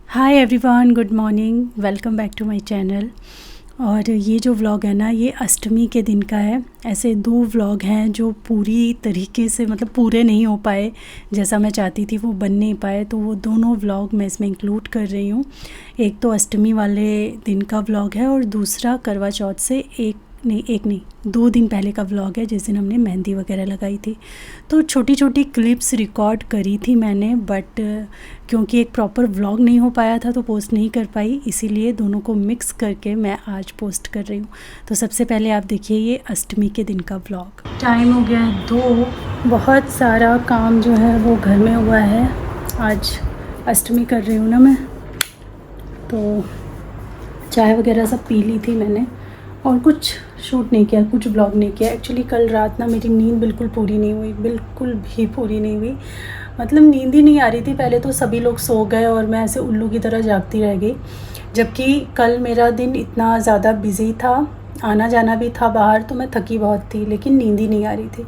Hi everyone, good morning, welcome back to my channel. और ये जो व्लॉग है ना, ये अष्टमी के दिन का है। ऐसे दो व्लॉग हैं जो पूरी तरीके से मतलब पूरे नहीं हो पाए, जैसा मैं चाहती थी वो बन नहीं पाए, तो वो दोनों व्लॉग मैं इसमें इंक्लूड कर रही हूँ। एक तो अष्टमी वाले दिन का व्लॉग है और दूसरा करवा चौथ से एक नहीं 2 दिन पहले का व्लॉग है, जिस दिन हमने मेहंदी वगैरह लगाई थी। तो छोटी छोटी क्लिप्स रिकॉर्ड करी थी मैंने, बट क्योंकि एक प्रॉपर व्लॉग नहीं हो पाया था तो पोस्ट नहीं कर पाई, इसीलिए दोनों को मिक्स करके मैं आज पोस्ट कर रही हूँ। तो सबसे पहले आप देखिए ये अष्टमी के दिन का व्लॉग। टाइम हो गया है 2। बहुत सारा काम जो है वो घर में हुआ है। आज अष्टमी कर रही हूँ ना मैं, तो चाय वगैरह सब पी ली थी मैंने और कुछ शूट नहीं किया, कुछ ब्लॉग नहीं किया। एक्चुअली कल रात ना मेरी नींद बिल्कुल पूरी नहीं हुई, बिल्कुल भी पूरी नहीं हुई। मतलब नींद ही नहीं आ रही थी। पहले तो सभी लोग सो गए और मैं ऐसे उल्लू की तरह जागती रह गई, जबकि कल मेरा दिन इतना ज़्यादा बिज़ी था, आना जाना भी था बाहर, तो मैं थकी बहुत थी, लेकिन नींद ही नहीं आ रही थी।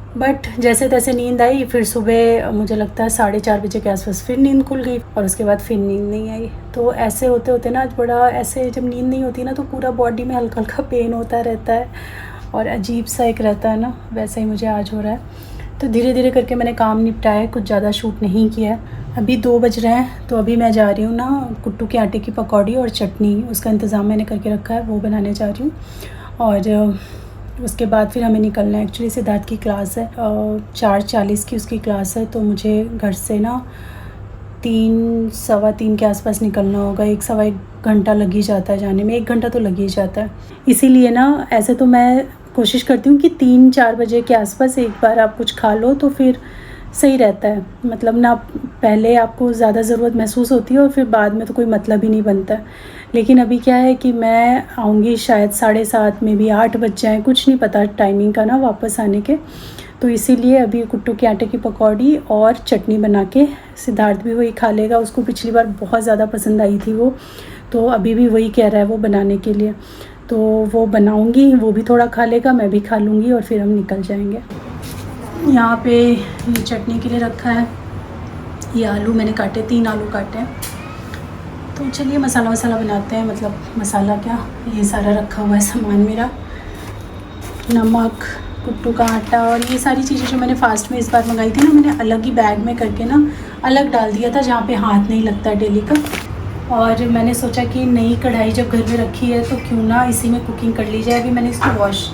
बट जैसे तैसे नींद आई। फिर सुबह मुझे लगता है 4:30 बजे के आसपास फिर नींद खुल गई और उसके बाद फिर नींद नहीं आई। तो ऐसे होते होते ना आज बड़ा ऐसे, जब नींद नहीं होती ना तो पूरा बॉडी में हल्का हल्का पेन होता रहता है और अजीब सा एक रहता है ना, वैसा ही मुझे आज हो रहा है। तो धीरे धीरे करके मैंने काम निपटाया, कुछ ज़्यादा शूट नहीं किया है। अभी 2 बज रहे हैं, तो अभी मैं जा रही हूँ ना कुट्टू के आटे की पकौड़ी और चटनी, उसका इंतज़ाम मैंने करके रखा है, वो बनाने जा रही हूँ। और उसके बाद फिर हमें निकलना है। एक्चुअली सिद्धार्थ की क्लास है, 4:40 की उसकी क्लास है, तो मुझे घर से ना 3 सवा 3 के आसपास निकलना होगा। 1 सवा 1 घंटा लग ही जाता है जाने में, 1 घंटा तो लग ही जाता है। इसीलिए ना ऐसे तो मैं कोशिश करती हूँ कि 3-4 बजे के आसपास एक बार आप कुछ खा लो तो फिर सही रहता है। मतलब ना पहले आपको ज़्यादा ज़रूरत महसूस होती है और फिर बाद में तो कोई मतलब ही नहीं बनता है। लेकिन अभी क्या है कि मैं आऊँगी शायद 7:30 में, भी 8 बज जाएँ, कुछ नहीं पता टाइमिंग का ना वापस आने के। तो इसीलिए अभी कुट्टू के आटे की पकौड़ी और चटनी बना के, सिद्धार्थ भी वही खा लेगा, उसको पिछली बार बहुत ज़्यादा पसंद आई थी वो, तो अभी भी वही कह रहा है वो बनाने के लिए। तो वो बनाऊँगी, वो भी थोड़ा खा लेगा, मैं भी खा लूँगी और फिर हम निकल जाएंगे। यहाँ पे ये चटनी के लिए रखा है, ये आलू मैंने काटे, 3 आलू काटे हैं। तो चलिए मसाला वसाला बनाते हैं। मतलब मसाला क्या, ये सारा रखा हुआ है सामान मेरा, नमक, कुट्टू का आटा और ये सारी चीज़ें जो मैंने फ़ास्ट में इस बार मंगाई थी ना, मैंने अलग ही बैग में करके ना अलग डाल दिया था, जहाँ पे हाथ नहीं लगता डेली का। और मैंने सोचा कि नई कढ़ाई जब घर में रखी है तो क्यों ना इसी में कुकिंग कर ली जाए। अभी मैंने इसको वॉश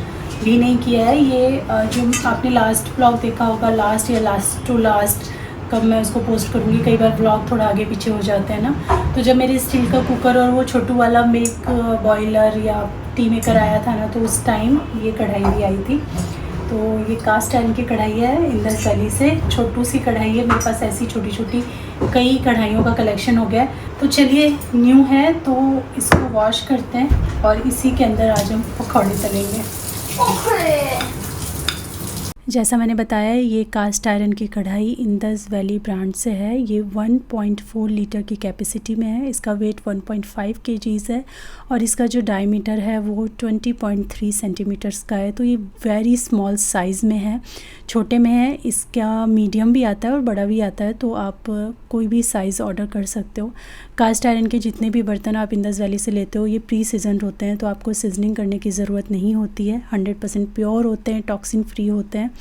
भी नहीं किया है। ये जो आपने लास्ट ब्लॉग देखा होगा, लास्ट या लास्ट टू लास्ट, कब मैं उसको पोस्ट करूँगी, कई बार ब्लॉग थोड़ा आगे पीछे हो जाते हैं ना। तो जब मेरे स्टील का कुकर और वो छोटू वाला मिल्क बॉयलर या टी मेकर आया था ना, तो उस टाइम ये कढ़ाई भी आई थी। तो ये कास्ट आयरन की कढ़ाई है इंदस वैली से, छोटू सी कढ़ाई है। मेरे पास ऐसी छोटी छोटी कई कढ़ाइयों का कलेक्शन हो गया है। तो चलिए, न्यू है तो इसको वॉश करते हैं और इसी के अंदर आज हम पकौड़े तलेंगे। जैसा मैंने बताया, ये कास्ट आयरन की कढ़ाई इंदस वैली ब्रांड से है। ये 1.4 लीटर की कैपेसिटी में है। इसका वेट 1.5 kgs है और इसका जो डायमीटर है वो 20.3 सेंटीमीटर्स का है। तो ये वेरी स्मॉल साइज़ में है, छोटे में है। इसका मीडियम भी आता है और बड़ा भी आता है, तो आप कोई भी साइज़ ऑर्डर कर सकते हो। कास्ट आयरन के जितने भी बर्तन आप इंदस वैली से लेते हो, ये प्री सीजनड होते हैं, तो आपको सीजनिंग करने की ज़रूरत नहीं होती है। 100% प्योर होते हैं, टॉक्सिन फ्री होते हैं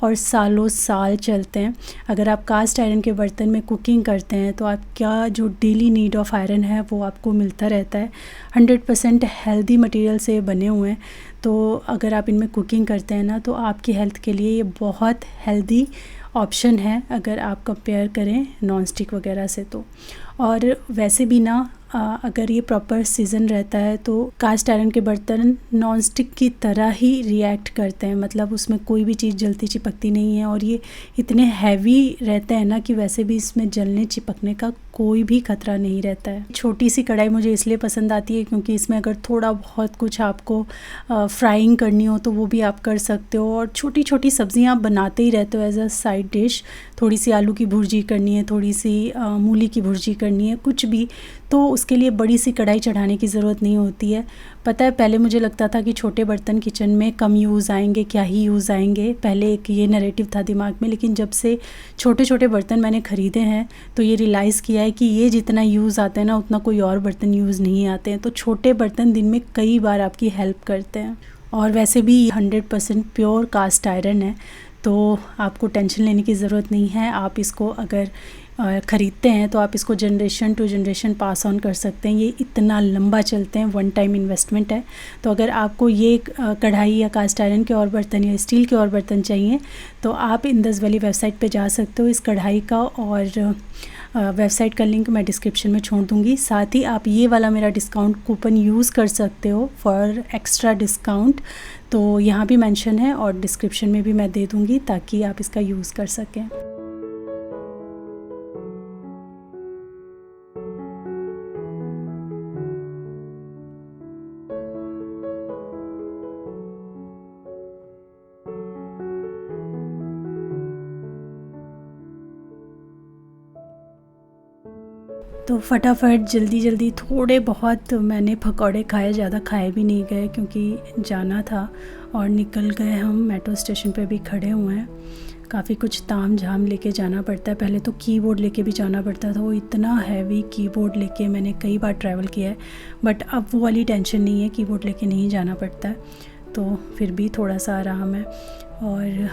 और सालों साल चलते हैं। अगर आप कास्ट आयरन के बर्तन में कुकिंग करते हैं तो आपका जो डेली नीड ऑफ आयरन है वो आपको मिलता रहता है। 100% हेल्दी मटेरियल से बने हुए हैं, तो अगर आप इनमें कुकिंग करते हैं ना, तो आपकी हेल्थ के लिए ये बहुत हेल्दी ऑप्शन है अगर आप कंपेयर करें नॉन स्टिक वगैरह से। तो और वैसे भी ना अगर ये प्रॉपर सीज़न रहता है तो कास्ट आयरन के बर्तन नॉन स्टिक की तरह ही रिएक्ट करते हैं। मतलब उसमें कोई भी चीज़ जलती चिपकती नहीं है और ये इतने हैवी रहते हैं ना कि वैसे भी इसमें जलने चिपकने का कोई भी खतरा नहीं रहता है। छोटी सी कढ़ाई मुझे इसलिए पसंद आती है क्योंकि इसमें अगर थोड़ा बहुत कुछ आपको फ्राइंग करनी हो तो वो भी आप कर सकते हो, और छोटी छोटी सब्जियां आप बनाते ही रहते हो एज अ साइड डिश। थोड़ी सी आलू की भुर्जी करनी है, थोड़ी सी मूली की भुर्जी करनी है, कुछ भी, तो उसके लिए बड़ी सी कढ़ाई चढ़ाने की ज़रूरत नहीं होती है। पता है पहले मुझे लगता था कि छोटे बर्तन किचन में कम यूज़ आएंगे, क्या ही यूज़ आएंगे, पहले एक ये नैरेटिव था दिमाग में। लेकिन जब से छोटे छोटे बर्तन मैंने ख़रीदे हैं तो ये रियलाइज़ किया है कि ये जितना यूज़ आते हैं ना उतना कोई और बर्तन यूज़ नहीं आते हैं। तो छोटे बर्तन दिन में कई बार आपकी हेल्प करते हैं। और वैसे भी 100% प्योर कास्ट आयरन है, तो आपको टेंशन लेने की ज़रूरत नहीं है। आप इसको अगर ख़रीदते हैं तो आप इसको generation to generation pass on कर सकते हैं। ये इतना लंबा चलते हैं, वन टाइम इन्वेस्टमेंट है। तो अगर आपको ये कढ़ाई या कास्ट आयरन के और बर्तन या स्टील के और बर्तन चाहिए तो आप इंदस वैली वेबसाइट पे जा सकते हो। इस कढ़ाई का और वेबसाइट का लिंक मैं डिस्क्रिप्शन में छोड़ दूँगी। साथ ही आप ये वाला मेरा डिस्काउंट कूपन यूज़ कर सकते हो फॉर एक्स्ट्रा डिस्काउंट, तो यहाँ भी मेंशन है और डिस्क्रिप्शन में भी मैं दे दूँगी ताकि आप इसका यूज़ कर सकें। तो फटाफट जल्दी जल्दी थोड़े बहुत मैंने पकौड़े खाए, ज़्यादा खाए भी नहीं गए क्योंकि जाना था। और निकल गए हम, मेट्रो स्टेशन पे भी खड़े हुए हैं। काफ़ी कुछ ताम झाम लेके जाना पड़ता है। पहले तो कीबोर्ड लेके भी जाना पड़ता था, वो इतना हैवी कीबोर्ड लेके मैंने कई बार ट्रैवल किया है। बट अब वो वाली टेंशन नहीं है, कीबोर्ड लेके नहीं जाना पड़ता है, तो फिर भी थोड़ा सा आराम है। और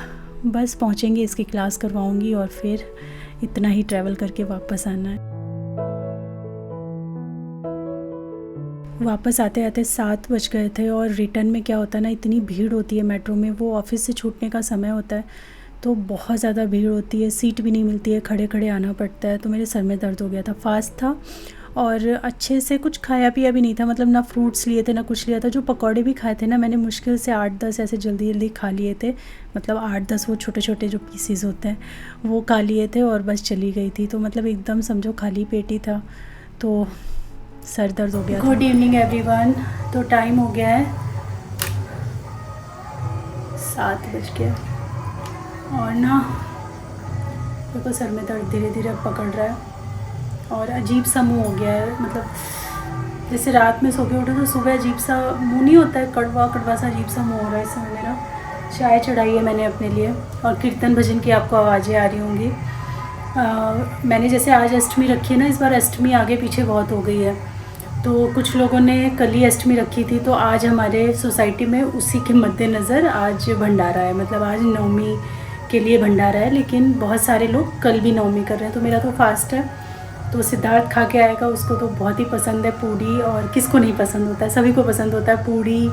बस पहुँचेंगे, इसकी क्लास करवाऊँगी और फिर इतना ही ट्रैवल करके वापस आना है। वापस आते आते 7 बज गए थे। और रिटर्न में क्या होता है ना, इतनी भीड़ होती है मेट्रो में, वो ऑफिस से छूटने का समय होता है तो बहुत ज़्यादा भीड़ होती है, सीट भी नहीं मिलती है, खड़े खड़े आना पड़ता है। तो मेरे सर में दर्द हो गया था, फास्ट था और अच्छे से कुछ खाया पिया भी नहीं था, मतलब ना फ्रूट्स लिए थे ना कुछ लिया था। जो पकौड़े भी खाए थे ना, मैंने मुश्किल से 8-10 ऐसे जल्दी जल्दी खा लिए थे, मतलब 8-10 वो छोटे छोटे जो पीसीज होते हैं वो खा लिए थे और बस चली गई थी। तो मतलब एकदम समझो खाली पेट ही था, तो सर दर्द हो गया। Good evening everyone. तो टाइम हो गया है 7 बज गया और ना देखो सर में दर्द धीरे धीरे अब पकड़ रहा है और अजीब सा मुँह हो गया है। मतलब जैसे रात में सो के उठे तो सुबह अजीब सा मुँह नहीं होता है, कड़वा कड़वा सा अजीब सा मुँह हो रहा है इस समय मेरा। चाय चढ़ाई है मैंने अपने लिए और कीर्तन भजन की आपको आवाज़ें आ रही होंगी। मैंने जैसे आज अष्टमी रखी है ना, इस बार अष्टमी आगे पीछे बहुत हो गई है। तो कुछ लोगों ने कल ही अष्टमी रखी थी, तो आज हमारे सोसाइटी में उसी के मद्देनज़र आज भंडारा है, मतलब आज नवमी के लिए भंडारा है। लेकिन बहुत सारे लोग कल भी नवमी कर रहे हैं, तो मेरा तो फास्ट है। तो सिद्धार्थ खा के आएगा, उसको तो बहुत ही पसंद है पूड़ी, और किसको नहीं पसंद होता है, सभी को पसंद होता है पूड़ी।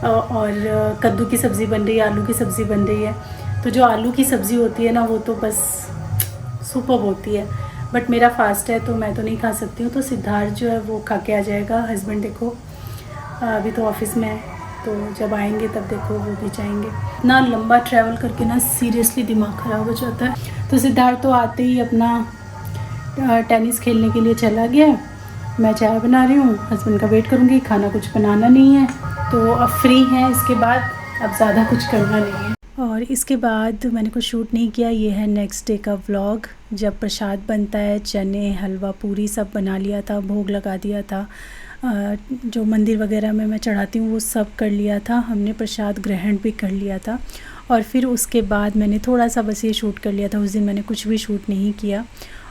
और कद्दू की सब्ज़ी बन रही है, आलू की सब्ज़ी बन रही है। तो जो आलू की सब्ज़ी होती है ना, वो तो बस सुपर्ब होती है। बट मेरा फास्ट है तो मैं तो नहीं खा सकती हूँ। तो सिद्धार्थ जो है वो खा के आ जाएगा। हस्बैंड देखो अभी तो ऑफिस में है, तो जब आएंगे तब देखो वो भी जाएंगे। इतना लंबा ट्रैवल करके ना सीरियसली दिमाग ख़राब हो जाता है। तो सिद्धार्थ तो आते ही अपना टेनिस खेलने के लिए चला गया। मैं चाय बना रही हूँ, हस्बैंड का वेट करूँगी। खाना कुछ बनाना नहीं है, तो अब फ्री हैं। इसके बाद अब ज़्यादा कुछ करना नहीं है। और इसके बाद मैंने कुछ शूट नहीं किया। ये है नेक्स्ट डे का व्लॉग, जब प्रसाद बनता है, चने हलवा पूरी सब बना लिया था, भोग लगा दिया था, जो मंदिर वगैरह में मैं चढ़ाती हूँ वो सब कर लिया था। हमने प्रसाद ग्रहण भी कर लिया था। और फिर उसके बाद मैंने थोड़ा सा बस ये शूट कर लिया था। उस दिन मैंने कुछ भी शूट नहीं किया।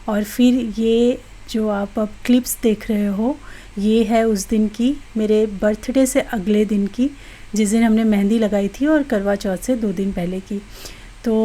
और फिर ये जो आप अब क्लिप्स देख रहे हो, ये है उस दिन की, मेरे बर्थडे से अगले दिन की, जिस दिन हमने मेहंदी लगाई थी, और करवा चौथ से 2 दिन पहले की। तो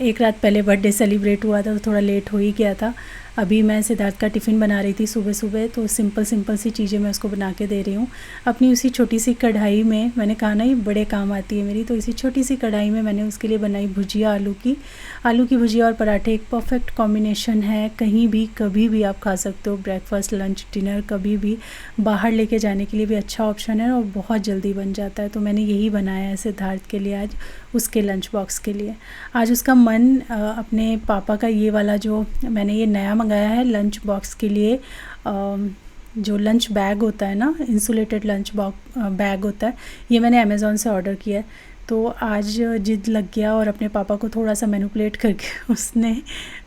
एक रात पहले बर्थडे सेलिब्रेट हुआ था, तो थोड़ा लेट हो ही गया था। अभी मैं सिद्धार्थ का टिफ़िन बना रही थी सुबह सुबह, तो सिंपल सी चीज़ें मैं उसको बना के दे रही हूँ। अपनी उसी छोटी सी कढ़ाई में, मैंने कहा ना ये बड़े काम आती है मेरी, तो इसी छोटी सी कढ़ाई में मैंने उसके लिए बनाई भुजिया, आलू की भुजिया और पराठे। एक परफेक्ट कॉम्बिनेशन है, कहीं भी कभी भी आप खा सकते हो, ब्रेकफास्ट लंच डिनर कभी भी। बाहर लेके जाने के लिए भी अच्छा ऑप्शन है और बहुत जल्दी बन जाता है। तो मैंने यही बनाया है सिद्धार्थ के लिए आज, उसके लंच बॉक्स के लिए। आज उसका मन अपने पापा का ये वाला जो मैंने ये नया मंगाया है लंच बॉक्स के लिए, जो लंच बैग होता है ना, इंसुलेटेड लंच बैग होता है, ये मैंने अमेज़ॉन से ऑर्डर किया है। तो आज जिद लग गया और अपने पापा को थोड़ा सा मैनिपुलेट करके उसने,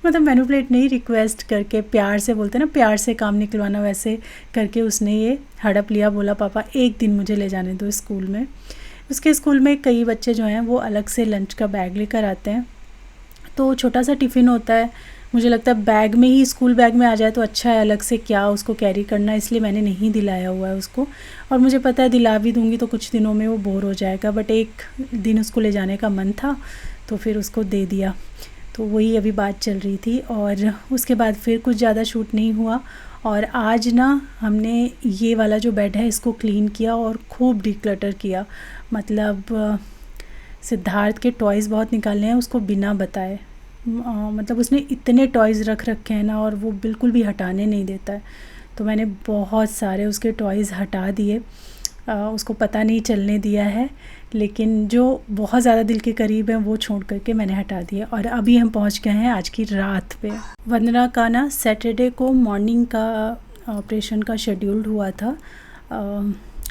मतलब मैनिपुलेट नहीं, रिक्वेस्ट करके, प्यार से बोलते हैं ना, प्यार से काम निकलवाना, वैसे करके उसने ये हड़प लिया। बोला पापा एक दिन मुझे ले जाने दो स्कूल में। उसके स्कूल में कई बच्चे जो हैं वो अलग से लंच का बैग लेकर आते हैं, तो छोटा सा टिफ़िन होता है। मुझे लगता है बैग में ही, स्कूल बैग में आ जाए तो अच्छा है, अलग से क्या उसको कैरी करना, इसलिए मैंने नहीं दिलाया हुआ है उसको। और मुझे पता है दिला भी दूँगी तो कुछ दिनों में वो बोर हो जाएगा, बट एक दिन उसको ले जाने का मन था तो फिर उसको दे दिया। तो वही अभी बात चल रही थी, और उसके बाद फिर कुछ ज़्यादा शूट नहीं हुआ। और आज ना हमने ये वाला जो बेड है इसको क्लीन किया और खूब डिक्लटर किया। मतलब सिद्धार्थ के टॉयज़ बहुत निकालने हैं उसको बिना बताए। मतलब उसने इतने टॉयज़ रख रखे हैं ना, और वो बिल्कुल भी हटाने नहीं देता है। तो मैंने बहुत सारे उसके टॉयज़ हटा दिए, उसको पता नहीं चलने दिया है, लेकिन जो बहुत ज़्यादा दिल के करीब हैं वो छोड़ करके मैंने हटा दिए। और अभी हम पहुंच गए हैं आज की रात पे। वंदना का ना सैटरडे को मॉर्निंग का ऑपरेशन का शेड्यूल्ड हुआ था।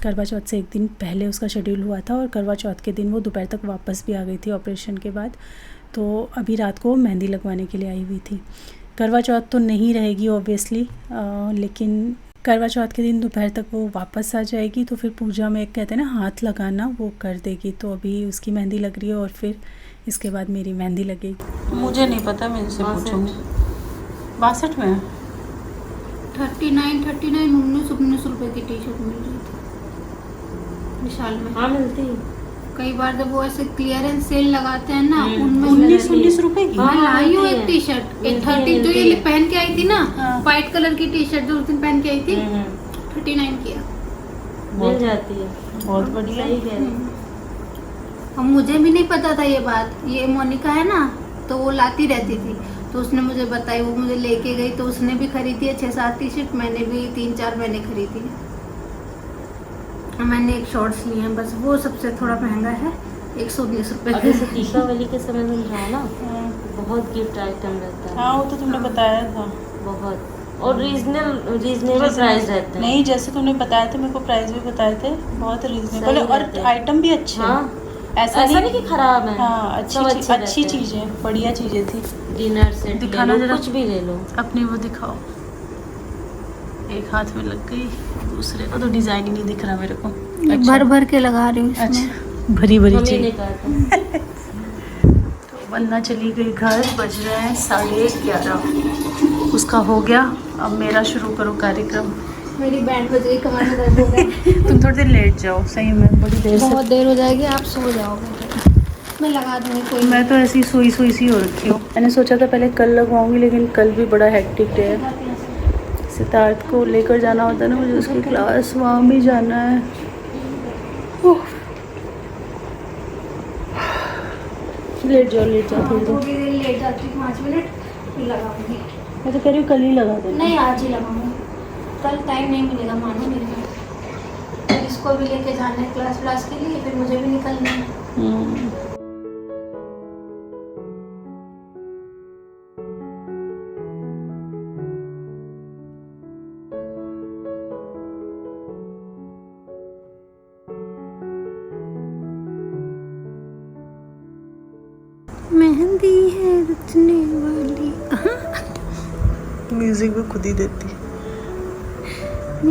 करवा चौथ से एक दिन पहले उसका शेड्यूल हुआ था, और करवा चौथ के दिन वो दोपहर तक वापस भी आ गई थी ऑपरेशन के बाद। तो अभी रात को मेहंदी लगवाने के लिए आई हुई थी। करवा चौथ तो नहीं रहेगी ऑब्वियसली, लेकिन करवा चौथ के दिन दोपहर तक वो वापस आ जाएगी, तो फिर पूजा में कहते हैं ना हाथ लगाना, वो कर देगी। तो अभी उसकी मेहंदी लग रही है और फिर इसके बाद मेरी मेहंदी लगेगी। मुझे नहीं पता, मैं इनसे पूछूंगी। 62 में 19 रुपए की टी शर्ट मिल रही थी विशाल में। हाँ मिलती है कई बार जब वो ऐसे क्लियरेंस सेल लगाते हैं ना, उनमें 19 रुपए की। मैं लाई हूँ एक टी शर्ट, एक 30 जो ये पहन के आई थी ना, व्हाइट कलर की टी शर्ट जो उस दिन पहन के आई थी, 39 की है। मिल जाती है, बहुत बढ़िया। सही कह रही है। अब मुझे भी नहीं पता था ये बात, ये मोनिका है ना, तो वो लाती रहती थी, तो उसने मुझे बताई, वो मुझे लेके गई, तो उसने भी खरीदी है 6-7 टी शर्ट, मैंने भी 3-4 मैंने खरीदी है। मैंने एक शॉर्ट्स लिए हैं बस, वो सबसे थोड़ा महंगा है, 119 रुपए अभी से दीपावली के समय में जाओ ना, बहुत गिफ्ट आइटम रहता है। हाँ वो तो तुमने बताया था बहुत, और रीजनेबल प्राइस रहते हैं। नहीं, जैसे तुमने बताया था मेरे को, प्राइस भी बताए थे, बहुत रीजनेबल, और आइटम भी अच्छे हैं। ऐसा नहीं कि खराब है। हाँ, अच्छी चीजें, बढ़िया चीजें थी। डिनर सेट दिखाना जरा, कुछ भी ले लो। अपनी वो दिखाओ। एक हाथ में लग गई, दूसरे को तो डिजाइन ही नहीं दिख रहा मेरे को। अच्छा। भर भर के लगा रही हूँ। अच्छा, भरी भरी चीज। तो वंदना चली गई घर, बज रहे हैं 11:30। उसका हो गया, अब मेरा शुरू करो कार्यक्रम। मेरी बैंड बज गई, कमर में दर्द हो रहा है। तुम थोड़ी देर लेट जाओ, सही में बड़ी देर से। बहुत देर हो जाएगी, आप सो जाओगे, मैं लगा दूंगी कोई। मैं तो ऐसी सोई सी हो रखी हूँ। मैंने सोचा था पहले कल लगवाऊंगी, लेकिन कल भी बड़ा हेक्टिक डे है। सिद्धार्थ को लेकर जाना होता है ना मुझे उसकी क्लास, वहाँ भी जाना है। लेट जाओ थोड़ी देर। लेट जाती हूँ 5 मिनट, फिर लगाऊंगी। मैं तो कह रही हूँ कल ही लगा देना। नहीं, आज ही लगाऊंगी, कल टाइम नहीं मिलेगा मानो मेरे को। फिर इसको भी लेके जाना है क्लास के लिए, फिर मुझे भी निकलना है। मेहंदी है रचने वाली। म्यूजिक भी खुद ही देती।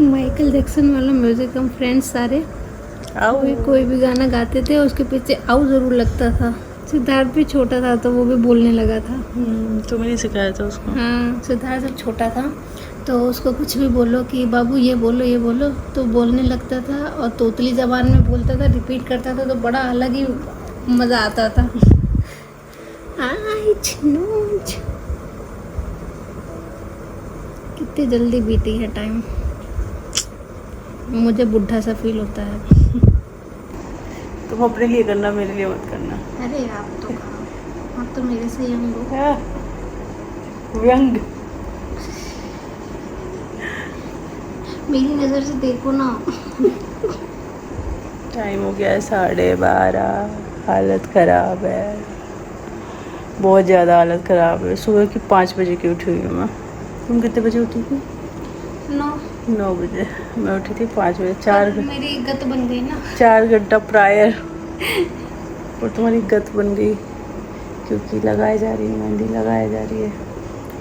माइकल जैक्सन वाला म्यूजिक, हम फ्रेंड्स सारे कोई भी गाना गाते थे, उसके पीछे आओ जरूर लगता था। सिद्धार्थ भी छोटा था तो वो भी बोलने लगा था। तुमने नहीं सिखाया था उसको? हाँ, सिद्धार्थ जब छोटा था तो उसको कुछ भी बोलो कि बाबू ये बोलो तो बोलने लगता था, और तोतली जबान में बोलता था, रिपीट करता था, तो बड़ा अलग ही मज़ा आता था। कितनी जल्दी बीती है टाइम, मुझे बुढ़ा सा फील होता है। तुम अपने लिए करना, मेरे लिए मत करना। अरे आप तो मेरे से यंग हो। यंग? मेरी नज़र से देखो ना। टाइम हो गया है 12:30, हालत ख़राब है, बहुत ज़्यादा हालत ख़राब है। सुबह की 5 बजे की उठी हुई हूँ मैं। तुम कितने बजे उठी थी? 9 बजे। मैं उठी थी 5 बजे। 4 मेरी गत बन गई ना। 4 घंटा प्रायर। और तुम्हारी गत बन गई क्योंकि लगाई जा रही है मेहंदी, लगाई जा रही है।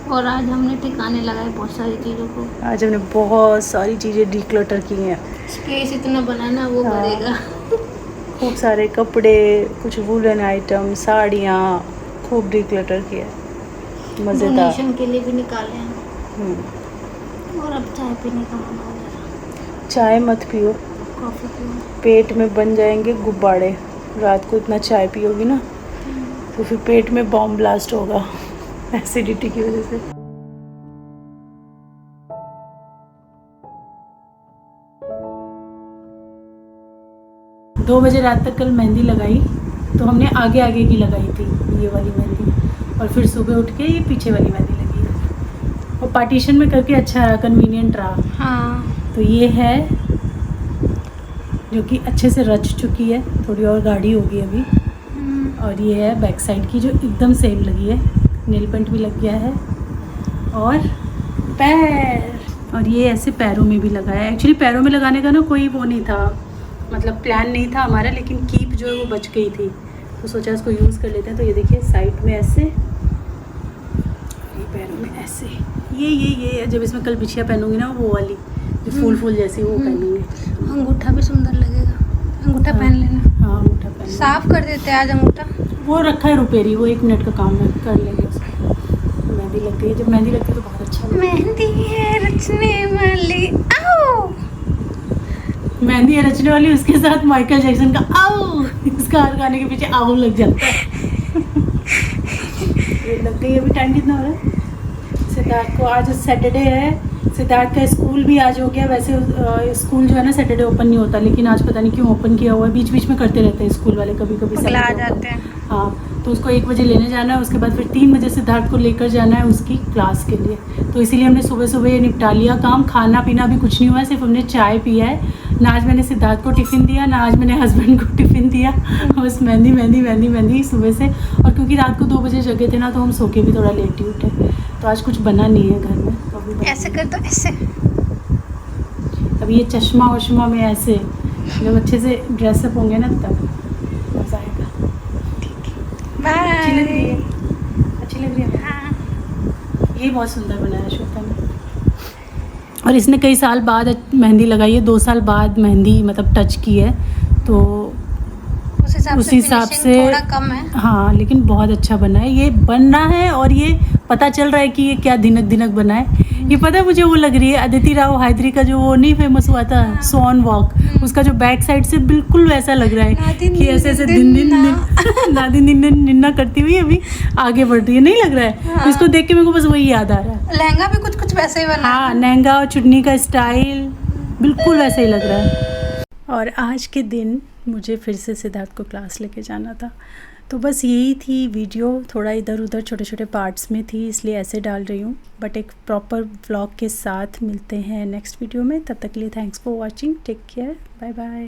और आज हमने ठिकाने लगाए बहुत सारी चीज़ों को। आज हमने बहुत सारी चीज़ें डिक्लटर की हैं। स्पेस इतना बनाना वो हाँ। भरेगा। खूब सारे कपड़े, कुछ वुलन आइटम, साड़ियाँ, खूब डिक्लटर किया है। मज़ेदार। डोनेशन के लिए भी निकाले हैं। और अब चाय पीने का मन हो गया। चाय मत पियो, कॉफ़ी पियो। पेट में बन जाएंगे गुब्बारे। रात को इतना चाय पियोगी ना तो फिर पेट में बॉम्ब ब्लास्ट होगा एसिडिटी की वजह से। दो बजे रात तक कल मेहंदी लगाई तो हमने आगे आगे की लगाई थी ये वाली मेहंदी, और फिर सुबह उठ के ये पीछे वाली मेहंदी लगी है। और पार्टीशन में करके अच्छा रहा, कन्वीनियंट रहा। हाँ। तो ये है जो कि अच्छे से रच चुकी है, थोड़ी और गाढ़ी होगी अभी। और ये है बैक साइड की जो एकदम सेम लगी है, नेल पेंट भी लग गया है। और पैर, और ये ऐसे पैरों में भी लगा है। एक्चुअली पैरों में लगाने का ना कोई वो नहीं था, मतलब प्लान नहीं था हमारा, लेकिन कीप जो है वो बच गई थी तो सोचा इसको यूज़ कर लेते हैं। तो ये देखिए साइड में ऐसे, ये पैरों में ऐसे, ये जब इसमें कल बिछिया पहनूंगी ना वो वाली जो फूल जैसी वो पहनूंगी। अंगूठा भी सुंदर लगेगा। अंगूठा पहन लेना। हाँ अंगूठा पहन। साफ कर देते हैं आज अंगूठा। वो रखा है रुपेरी, वो 1 मिनट का काम है, कर लेंगे उसको। मेहंदी लग गई, जब मेहंदी लगती है तो बहुत अच्छा लगता है। मेहंदी है रचने वाली, आओ। मेहंदी है रचने वाली, उसके साथ माइकल जैक्सन का आओ, इसका हर गाने के पीछे आओ लग जाता है। ये लग गई। अभी टाइम कितना हो रहा है? सिद्धार्थ को आज सैटरडे है, सिद्धार्थ का स्कूल भी आज हो गया। वैसे स्कूल जो है ना सैटरडे ओपन नहीं होता, लेकिन आज पता नहीं क्यों ओपन किया हुआ है। बीच बीच में करते रहते हैं स्कूल वाले, कभी कभी अगला आ जाते हैं। हाँ, तो उसको 1 बजे लेने जाना है, उसके बाद फिर 3 बजे सिद्धार्थ को लेकर जाना है उसकी क्लास के लिए। तो इसीलिए हमने सुबह सुबह ये निपटा लिया काम। खाना पीना भी कुछ नहीं हुआ है, सिर्फ हमने चाय पिया है। ना आज मैंने सिद्धार्थ को टिफ़िन दिया, ना आज मैंने हस्बैंड को टिफ़िन दिया। बस मेहंदी सुबह से। और क्योंकि रात को 2 बजे जगे थे ना तो हम सो के भी थोड़ा लेट ही उठे, तो आज कुछ बना नहीं है घर में। ऐसे कर दो, ऐसे। अब ये चश्मा वश्मा में ऐसे जब अच्छे से ड्रेसअप होंगे ना तब मज़ा आएगा। अच्छी लग रही है, अच्छी लग रही है। हाँ। ये बहुत सुंदर बनाया श्वेता ने। और इसने कई साल बाद मेहंदी लगाई है, 2 साल बाद मेहंदी मतलब टच की है, तो उस हिसाब से थोड़ा कम है। हाँ, लेकिन बहुत अच्छा बना है। ये बन रहा है और ये पता चल रहा है कि ये क्या दिनक दिनक बना है। ये पता है मुझे वो लग रही है अदिति राव हायद्री का जो वो नहीं फेमस हुआ था सॉन वॉक, उसका जो बैक साइड से बिल्कुल वैसा लग रहा है कि ऐसे ऐसे दिन निन्ना करती हुई अभी आगे बढ़ रही है, नहीं लग रहा है? हाँ। इसको देख के मेरे को बस वही याद आ रहा है। लहंगा भी कुछ कुछ वैसे ही बना। हाँ, लहंगा और चुन्नी का स्टाइल बिल्कुल वैसे ही लग रहा है। और आज के दिन मुझे फिर से सिद्धार्थ को क्लास लेके जाना था, तो बस यही थी वीडियो। थोड़ा इधर उधर छोटे छोटे पार्ट्स में थी इसलिए ऐसे डाल रही हूँ, बट एक प्रॉपर व्लॉग के साथ मिलते हैं नेक्स्ट वीडियो में। तब तक के लिए thanks for watching, take care, bye bye.